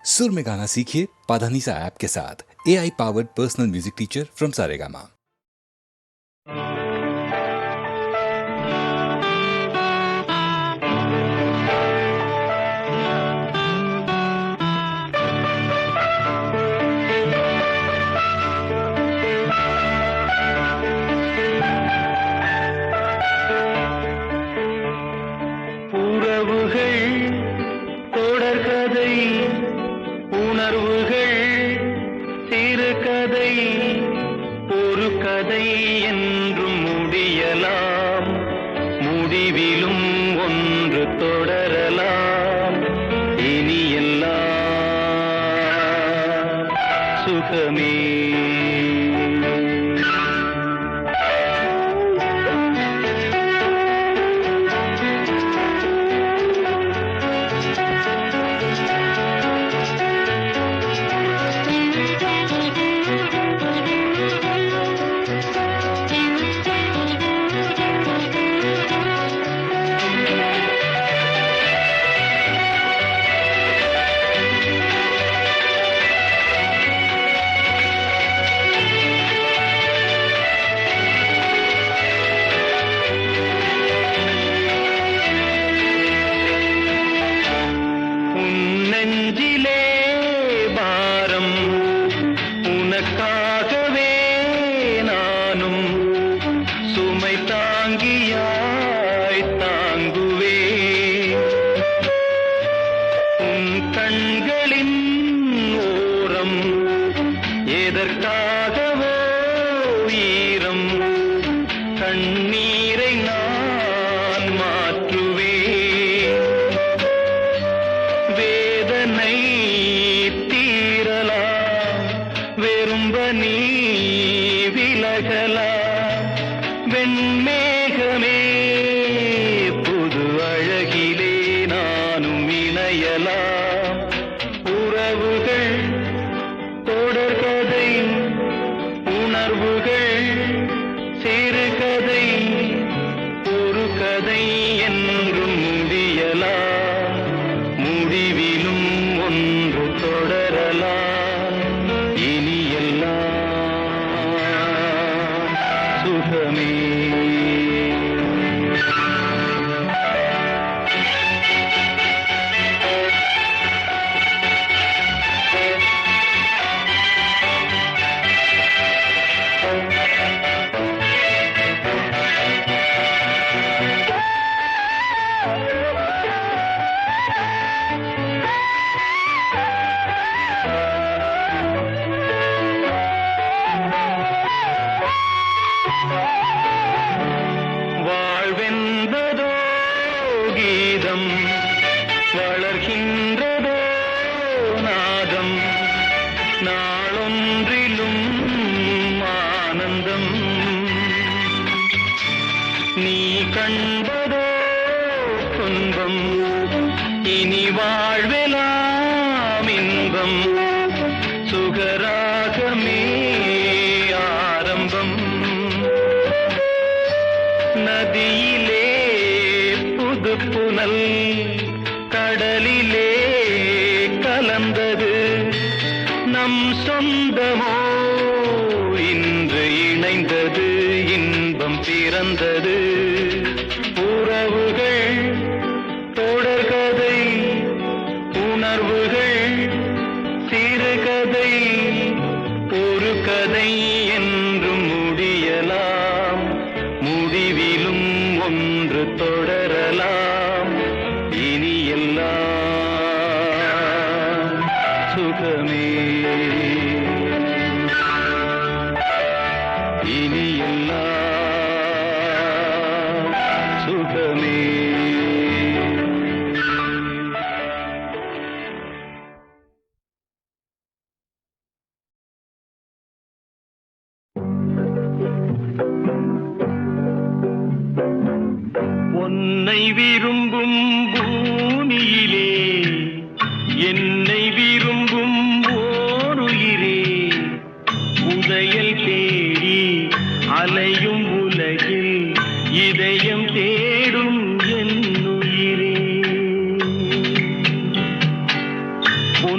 सुर में गाना सीखिए पाधानीसा ऐप के साथ। AI powered personal music teacher from Saregama.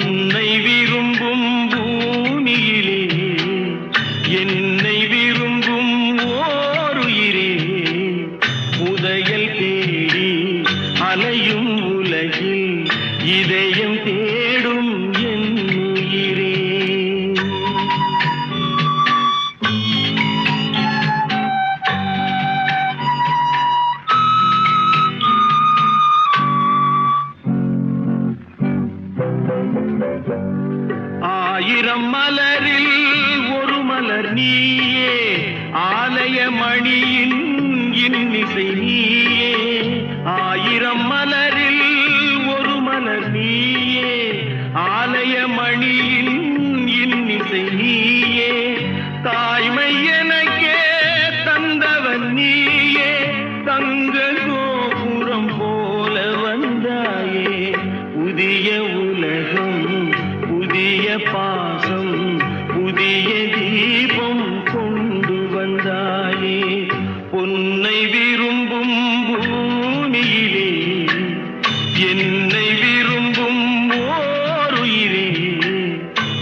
உன்னை விரும்பும் பூமியிலே என்னை விரும்பும் ஓருயிரே புதையல் தேடி அலையும் உலகில் இதயம் தேடும் என் உயிரே. ஆயிரம் மலரில் ஒரு மலர் நீயே, ஆலய மணியின் இன்னிசை நீயே. ஆயிரம் மலரில் ஒரு மலர் நீயே, ஆலய மணியின் இன்னிசை நீயே. தாய்மை எனக்கே தந்தவன் நீயே, தங்க கோபுரம் போல வந்தாயே. புதிய உலகம் புதிய பாசம் புதிய தீபம் கொண்டு வந்தாயே. பொன்னை விரும்பும் பூமியிலே என்னை விரும்பும் ஓருயிரே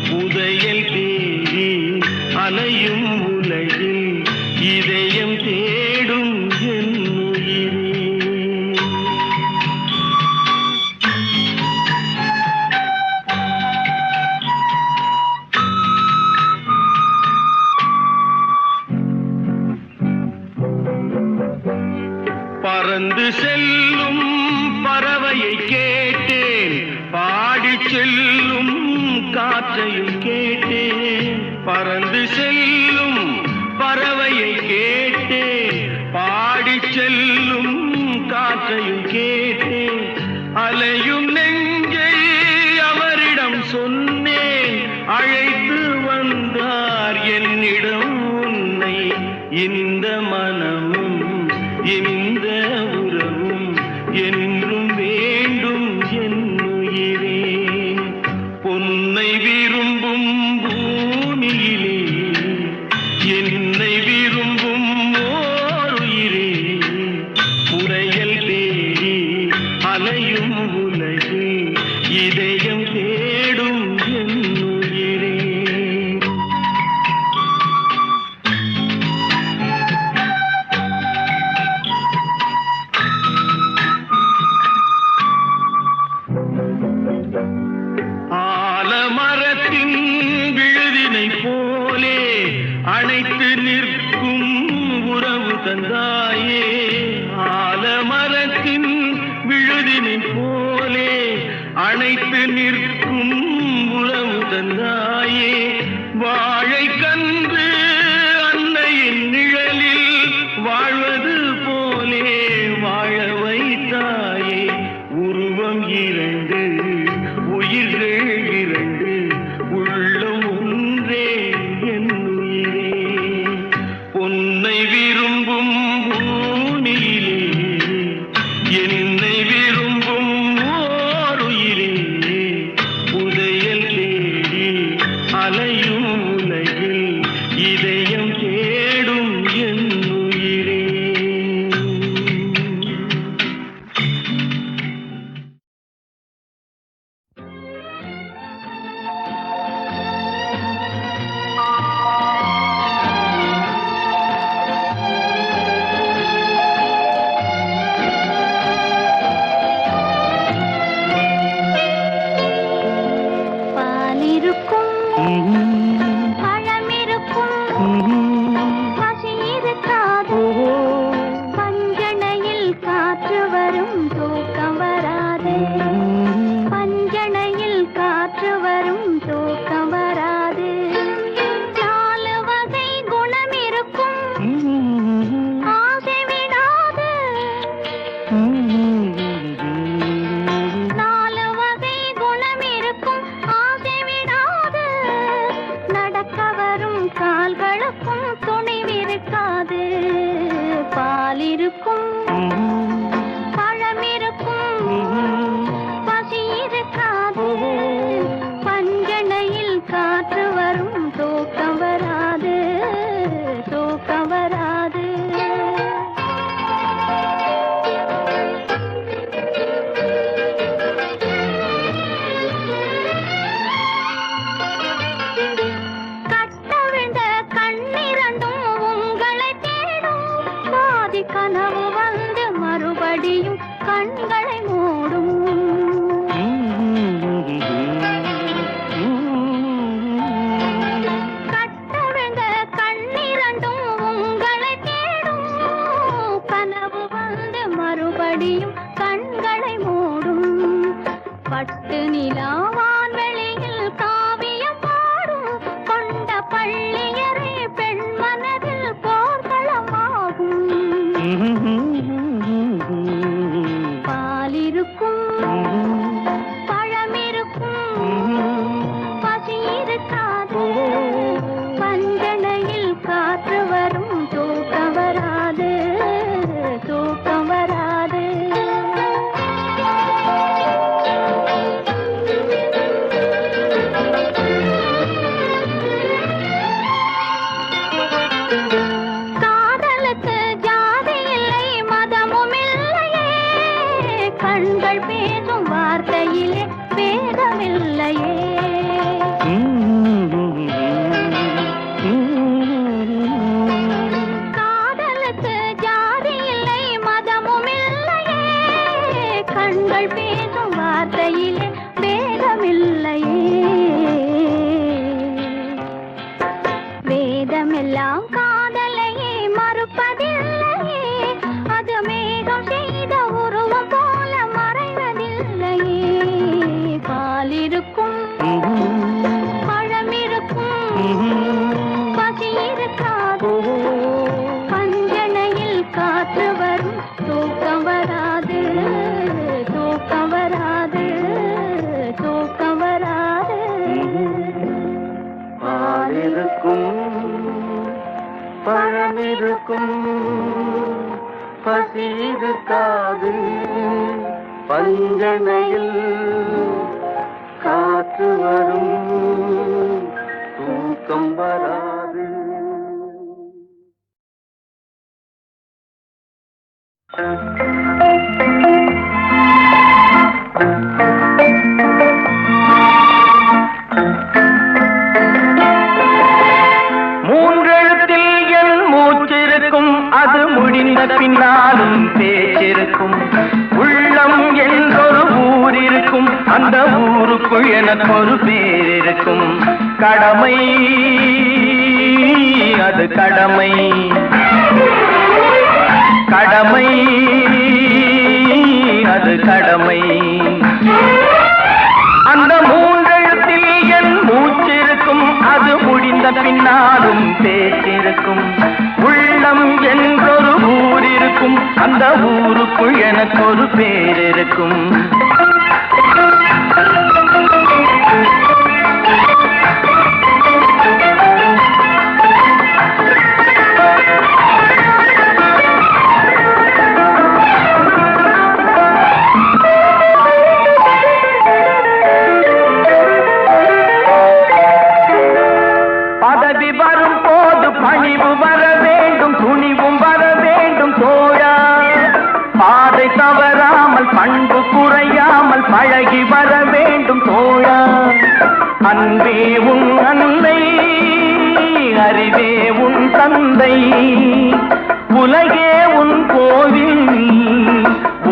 புதையல் தேடி அலையும் உலகில் இதயம் தேடும் என் உயிரே. பறந்து செல்லும் பறவையை கேட்டேன், பாடிச் செல்லும் காற்றையும் கேட்டேன். பறந்து செல்லும் பறவையை கேட்டேன், பாடிச் செல்லும் காற்றையும் கேட்டேன். அலையும் நெஞ்சை அவரிடம் சொன்னேன், அழைத்து வந்தார் என்னிடம் உன்னை. இந்த மனமும் இந்த உறவும் என்றும் வேண்டும் என் உயிரே. பொன்னை விரும்பும் பூமியிலே என்னை விரும்பும் ஓருயிரே புதையல் தேடி அலையும் உலகில் இதயம் தேடும் என் உயிரே. ஆலமரத்தின் விழுதினை போலே அணைத்து நிற்கும் உறவு தந்தாயே. ஆலமரத்தின் விழுதினை போலே அணைத்து நிற்கும் உறவு தந்தாயே. வாழை கன்று அன்னையின் நிழலில் வாழ்வது போலே வாழ வைத்தாயே. உருவம் இரண்டு உயிர்கள் இரண்டு உள்ளம் ஒன்றே என் உயிரே. பொன்னை விரும்பும் பூமியிலே என்னை விரும்பும் ஓருயிரே புதையல் தேடி அலையும் உலகில் இதயம் தேடும் என் உயிரே. பாலிருக்கும் பழமிருக்கும் பசி இருக்காது. பஞ்சணையில் காற்று வரும் தூக்கம் வராது. பஞ்சணையில் காற்று வரும் தூக்கம் வராது. நாலு வகை குணம் இருக்கும் ஆசை விடாது. நாலு வகை குணம் இருக்கும் ஆசை விடாது. இருக்கும் பழம் இருக்கும் பசி இருக்காது பஞ்சனையில் காற்று வரும் தூக்கம் வராது. மூன்றெழுத்தில் என் மூச்சிருக்கும் அது முடிந்த பின்னாலும் பேச்சிருக்கும். உள்ளம் என்றொரு ஊர் இருக்கும் அந்த ஊருக்குள் எனக்கு ஒரு பேர் இருக்கும். கடமை அது கடமை கடமை அது கடமை. அந்த மூன்றெழுத்தில் என் மூச்சிருக்கும் அது முடிந்த பின்னாலும் பேச்சிருக்கும். உள்ளம் என்றொரு ஊர் இருக்கும் அந்த ஊருக்குள் எனக்கு ஒரு பேர் இருக்கும். பதவி வரும் போது பணிவு வர வேண்டும் துணிவும் வர வேண்டும் தோழா. பாதை தவறாமல் பண்பு குறையாமல் பழகி வர வேண்டும் தோழா. அன்பே உன் அன்னை அறிவே உன் தந்தை உலகே உன் கோவில்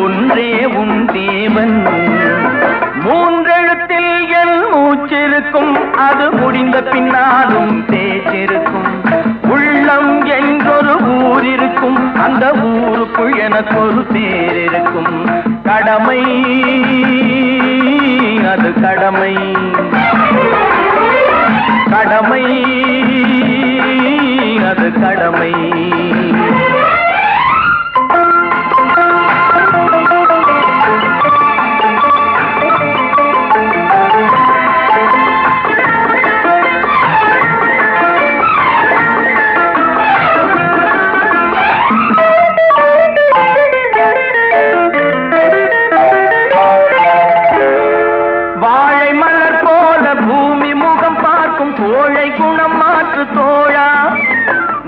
ஒன்றே உன் தேவன். மூன்றெழுத்தில் என் மூச்சிருக்கும் அது முடிந்த பின்னாலும் பேச்சிருக்கும். உள்ளம் என்றொரு ஊர் இருக்கும் அந்த ஊருக்குள் எனக்கு ஒரு பேர் இருக்கும். கடமை அது கடமை கடமை அது கடமை.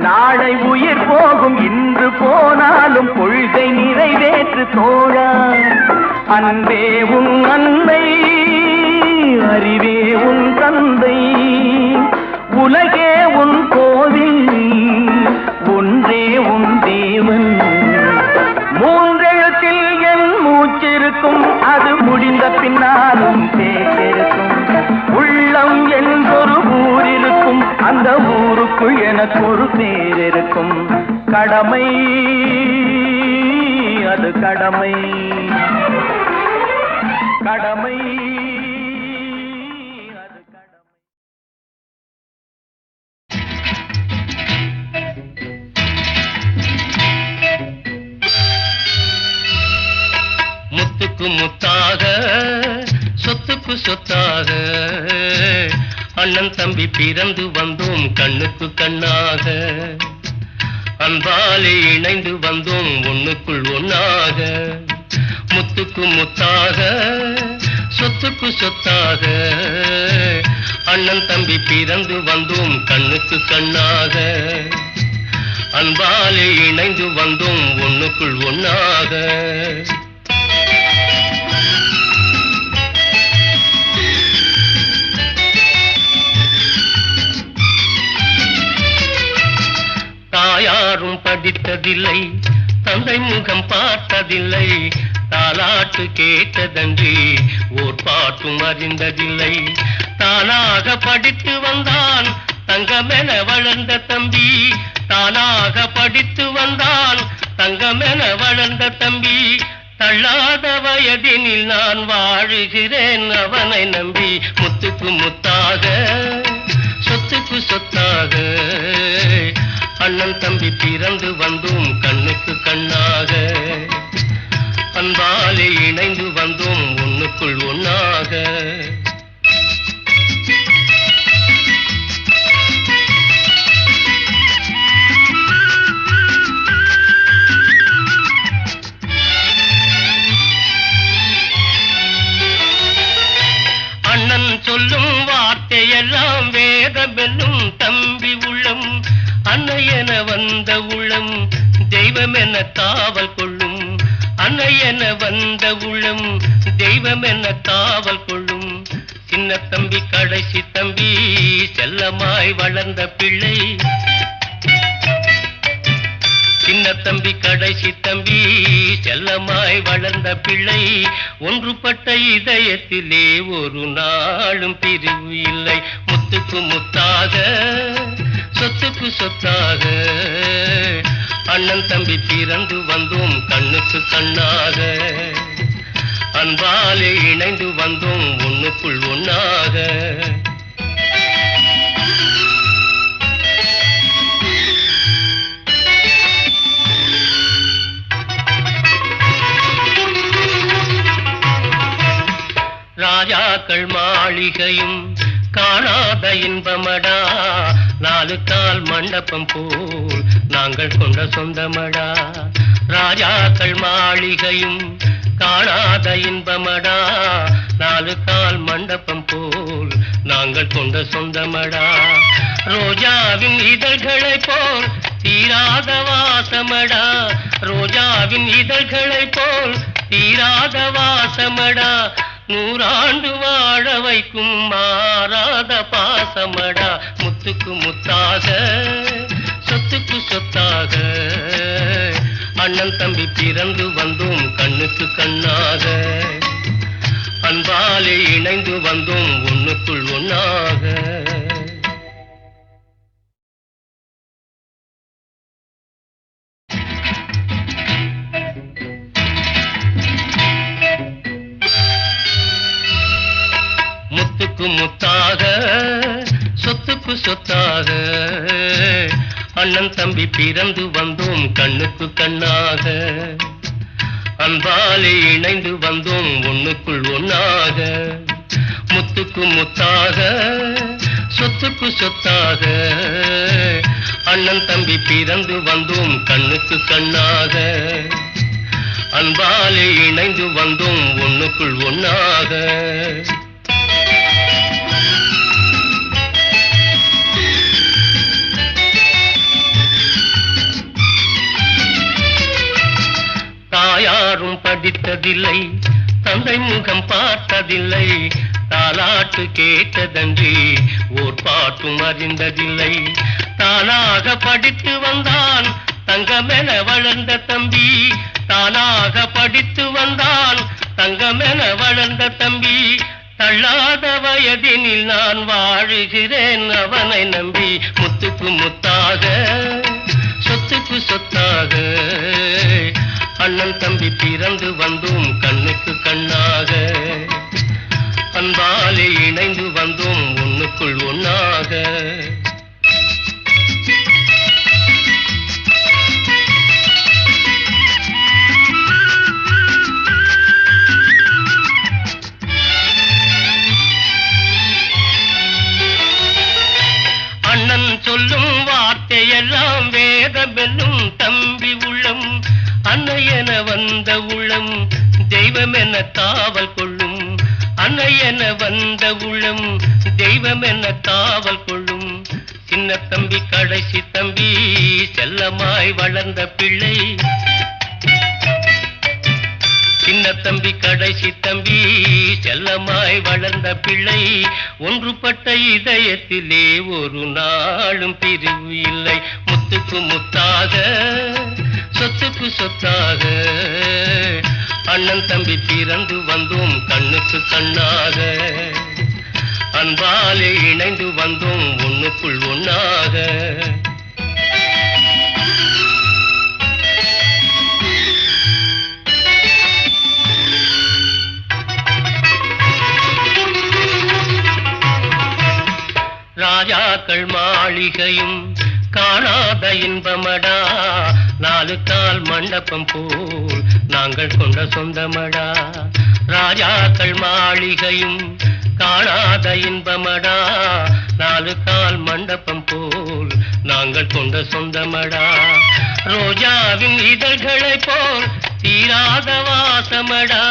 நாளை உயிர் போகும் இன்று போனாலும் கொள்கை நிறைவேற்று தோழா. அன்பே உன் அன்னை அறிவே உன் தந்தை உலகே உன் கோவில் ஒன்றே உன் தேவன். மூன்றெழுத்தில் என் மூச்சிருக்கும் அது முடிந்த பின்னாலும் பேச்சிருக்கும். உள்ளம் என்றொரு ஊர் இருக்கும் அந்த ஊருக்குள் எனக்கு ஒரு பேர் இருக்கும். கடமை அது கடமை கடமை அது கடமை. முத்துக்கு முத்தாக சொத்துக்கு சொத்தாக அண்ணன் தம்பி பிறந்து வந்தோம் கண்ணுக்கு கண்ணாக. அன்பாலே இணைந்து வந்தோம் ஒண்ணுக்குள் ஒன்னாக. முத்துக்கு முத்தாக சொத்துக்கு சொத்தாக அண்ணன் தம்பி பிறந்து வந்தோம் கண்ணுக்கு கண்ணாக. அன்பாலே இணைந்து வந்தோம் ஒண்ணுக்குள் ஒன்னாக. தாயாரும் படித்ததில்லை தந்தை முகம் பார்த்ததில்லை. தாலாட்டு கேட்டதன்றி ஓர் பாட்டும் அறிந்ததில்லை. தானாக படித்து வந்தான் தங்கமென வளர்ந்த தம்பி. தானாக படித்து வந்தான் தங்கமென வளர்ந்த தம்பி. தள்ளாத வயதினில் நான் வாழுகிறேன் அவனை நம்பி. முத்துக்கு முத்தாக சொத்துக்கு சொத்தாக அண்ணன் தம்பி பிறந்து வந்தோம் கண்ணுக்கு கண்ணாக. அன்பாலே இணைந்து வந்தோம் ஒண்ணுக்குள் ஒன்னாக. சொல்லும் வார்த்தையெல்லாம் வேதமென்னும் தம்பி உள்ளம், அன்னையென வந்த உள்ளம் தெய்வம் என காவல் கொள்ளும், அன்னையென வந்த உள்ளம் தெய்வம் என காவல் கொள்ளும். சின்ன தம்பி கடைசி தம்பி செல்லமாய் வளர்ந்த பிள்ளை, சின்ன தம்பி கடைசி தம்பி செல்லமாய் வளர்ந்த பிள்ளை, ஒன்றுபட்ட இதயத்திலே ஒரு நாளும் பிரிவு இல்லை. முத்துக்கு முத்தாக சொத்துக்கு சொத்தாக அண்ணன் தம்பி பிறந்து வந்தோம் கண்ணுக்கு கண்ணாக, அன்பாலே இணைந்து வந்தோம் ஒண்ணுக்குள் ஒண்ணாக. ராஜாக்கள் மாளிகையும் காணாத இன்பமடா, நாலு கால் மண்டபம் போல் நாங்கள் கொண்ட சொந்தமடா. ராஜாக்கள் மாளிகையும் காணாத இன்பமடா, நாலு கால் மண்டபம் போல் நாங்கள் கொண்ட சொந்தமடா. ரோஜாவின் இதழ்களை போல் தீராத வாசமடா, ரோஜாவின் இதழ்களை போல் தீராத வாசமடா. நூறாண்டு வாழ வைக்கும் மாறாத பாசமடா. முத்துக்கு முத்தாக சொத்துக்கு சொத்தாக அண்ணன் தம்பி பிறந்து வந்தோம் கண்ணுக்கு கண்ணாக, அன்பாலே இணைந்து வந்தோம் ஒண்ணுக்குள் ஒண்ணாக. முத்துக்கு முத்தாக சொத்துக்கு சொத்தாக அண்ணன் தம்பி பிறந்து வந்தோம் கண்ணுக்கு கண்ணாக, அன்பாலே இணைந்து வந்தோம் ஒண்ணுக்குள் ஒண்ணாக. முத்துக்கு முத்தாக சொத்துக்கு சொத்தாக அண்ணன் தம்பி பிறந்து வந்தோம் கண்ணுக்கு கண்ணாக, அன்பாலே இணைந்து வந்தோம் ஒண்ணுக்குள் ஒண்ணாக. தாயாரும் படித்ததில்லை, தந்தை முகம் பார்த்ததில்லை, தாலாட்டு கேட்டதன்றி ஓர் பாட்டும் அறிந்ததில்லை. தானாக படித்து வந்தான் தங்கமென வளர்ந்த தம்பி, தானாக படித்து வந்தான் தங்கமென வளர்ந்த தம்பி. தள்ளாத வயதினில் நான் வாழுகிறேன் அவனை நம்பி. முத்துக்கு முத்தாக சொத்துக்கு சொத்தாக அண்ணன் தம்பி பிறந்து வந்தோம் கண்ணுக்கு கண்ணாக, அன்பாலே இணைந்து வந்தோம் ஒண்ணுக்குள் ஒண்ணாக. அண்ணன் சொல்லும் வார்த்தையெல்லாம் வேதமென்னும் தம்பி உள்ளம், அன்னையென வந்த உள்ளம் தெய்வம் என காவல் கொள்ளும், அன்னையென வந்த உள்ளம் தெய்வம் என காவல் கொள்ளும். சின்ன தம்பி கடைசி தம்பி செல்லமாய் வளர்ந்த பிள்ளை, சின்ன தம்பி கடைசி தம்பி செல்லமாய் வளர்ந்த பிள்ளை, ஒன்றுபட்ட இதயத்திலே ஒரு நாளும் பிரிவு இல்லை. முத்துக்கு முத்தாக சொத்துக்கு சொத்தாக அண்ணன் தம்பி பிறந்து வந்தோம் கண்ணுக்கு கண்ணாக, அன்பாலே இணைந்து வந்தோம் ஒண்ணுக்குள் ஒண்ணாக. ராஜாக்கள் மாளிகையும் காணாத இன்பமடா, நாலு கால் மண்டபம் போல் நாங்கள் கொண்ட சொந்தமடா. ராஜாக்கள் மாளிகையும் காணாத இன்பமடா, நாலு கால் மண்டபம் போல் நாங்கள் கொண்ட சொந்தமடா. ரோஜாவின் இதழ்களை போல் தீராத வாசமடா,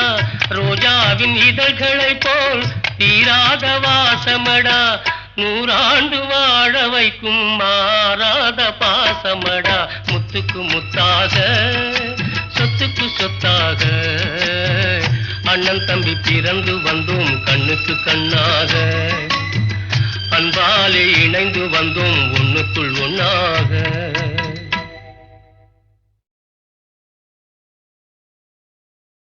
ரோஜாவின் இதழ்களை போல் தீராத வாசமடா, நூறாண்டு வாழ வைக்கும் மாறாத பாசமடா. முத்துக்கு முத்தாக, சொத்துக்கு சொத்தாக, அண்ணன் தம்பி பிறந்து வந்தோம் கண்ணுக்கு கண்ணாக. அன்பாலே இணைந்து வந்தோம் ஒண்ணுக்குள் ஒண்ணாக.